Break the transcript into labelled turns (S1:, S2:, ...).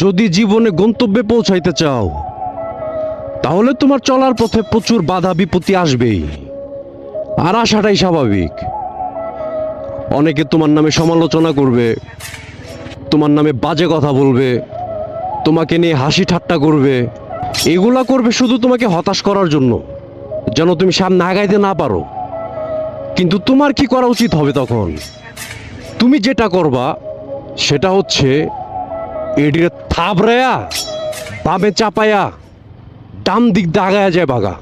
S1: যদি জীবনে গন্তব্যে পৌঁছাইতে চাও তাহলে তোমার চলার পথে প্রচুর বাধা বিপত্তি আসবেই, আর আসাটাই স্বাভাবিক। অনেকে তোমার নামে সমালোচনা করবে, তোমার নামে বাজে কথা বলবে, তোমাকে নিয়ে হাসি ঠাট্টা করবে। এগুলা করবে শুধু তোমাকে হতাশ করার জন্য, যেন তুমি সামনে আগাইতে না পারো। কিন্তু তোমার কি করা উচিত হবে তখন? তুমি যেটা করবা সেটা হচ্ছে এডিরে থাবড়ায়া বামে চাপায়া ডান দিক দিয়ে আগায়া যায় বাগা।